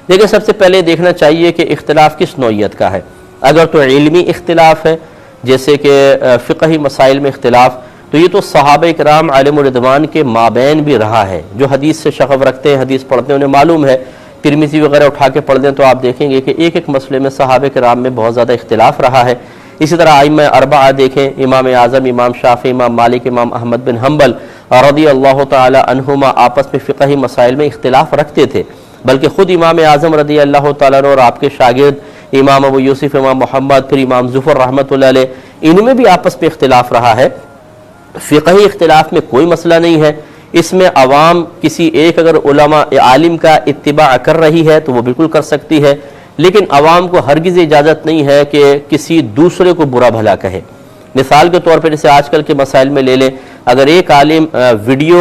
لیکن سب سے پہلے دیکھنا چاہیے کہ اختلاف کس نوعیت کا ہے۔ اگر تو علمی اختلاف ہے جیسے کہ فقہی مسائل میں اختلاف، تو یہ تو صحابہ کرام علیہم الرضوان کے مابین بھی رہا ہے۔ جو حدیث سے شغف رکھتے ہیں، حدیث پڑھتے ہیں، انہیں معلوم ہے، ترمذی وغیرہ اٹھا کے پڑھ دیں تو آپ دیکھیں گے کہ ایک ایک مسئلے میں صحابہ کرام میں بہت زیادہ اختلاف رہا ہے۔ اسی طرح ائمہ اربعہ دیکھیں، امام اعظم، امام شافعی، امام مالک، امام احمد بن حنبل رضی اللہ تعالی عنہما آپس میں فقہی مسائل میں اختلاف رکھتے تھے، بلکہ خود امام اعظم رضی اللہ تعالیٰ عنہ اور آپ کے شاگرد امام ابو یوسف، امام محمد، پھر امام ظفر رحمۃ اللہ علیہ، ان میں بھی آپس میں اختلاف رہا ہے۔ فقہی اختلاف میں کوئی مسئلہ نہیں ہے، اس میں عوام کسی ایک اگر علماء عالم کا اتباع کر رہی ہے تو وہ بالکل کر سکتی ہے، لیکن عوام کو ہرگز اجازت نہیں ہے کہ کسی دوسرے کو برا بھلا کہے۔ مثال کے طور پر جیسے آج کل کے مسائل میں لے لیں، اگر ایک عالم ویڈیو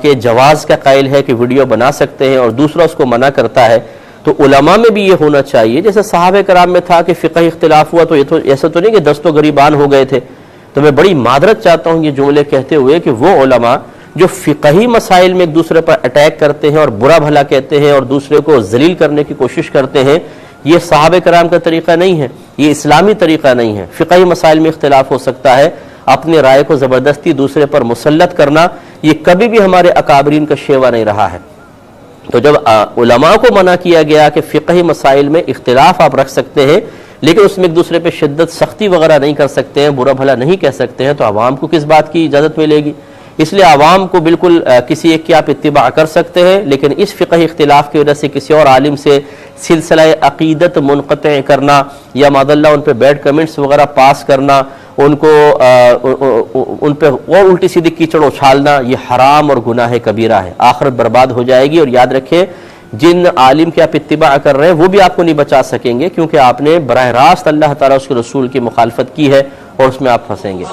کے جواز کا قائل ہے کہ ویڈیو بنا سکتے ہیں اور دوسرا اس کو منع کرتا ہے، تو علماء میں بھی یہ ہونا چاہیے جیسے صحابہ کرام میں تھا کہ فقہی اختلاف ہوا تو یہ تو ایسا تو نہیں کہ دست و گریبان ہو گئے تھے۔ تو میں بڑی معذرت چاہتا ہوں یہ جملے کہتے ہوئے کہ وہ علماء جو فقہی مسائل میں ایک دوسرے پر اٹیک کرتے ہیں اور برا بھلا کہتے ہیں اور دوسرے کو ذلیل کرنے کی کوشش کرتے ہیں، یہ صحابہ کرام کا طریقہ نہیں ہے، یہ اسلامی طریقہ نہیں ہے۔ فقہی مسائل میں اختلاف ہو سکتا ہے، اپنی رائے کو زبردستی دوسرے پر مسلط کرنا یہ کبھی بھی ہمارے اکابرین کا شیوا نہیں رہا ہے۔ تو جب علماء کو منع کیا گیا کہ فقہی مسائل میں اختلاف آپ رکھ سکتے ہیں لیکن اس میں ایک دوسرے پہ شدت سختی وغیرہ نہیں کر سکتے ہیں، برا بھلا نہیں کہہ سکتے ہیں، تو عوام کو کس بات کی اجازت ملے گی؟ اس لیے عوام کو بالکل کسی ایک کی آپ اتباع کر سکتے ہیں، لیکن اس فقہی اختلاف کی وجہ سے کسی اور عالم سے سلسلہ عقیدت منقطع کرنا یا معاذ اللہ ان پہ بیڈ کمنٹس وغیرہ پاس کرنا، ان کو ان پہ اور الٹی سیدھی کیچڑ اچھالنا، یہ حرام اور گناہ کبیرہ ہے، آخرت برباد ہو جائے گی۔ اور یاد رکھیں جن عالم کی آپ اتباع کر رہے ہیں وہ بھی آپ کو نہیں بچا سکیں گے، کیونکہ آپ نے براہ راست اللہ تعالیٰ اس کے رسول کی مخالفت کی ہے اور اس میں آپ پھنسیں گے۔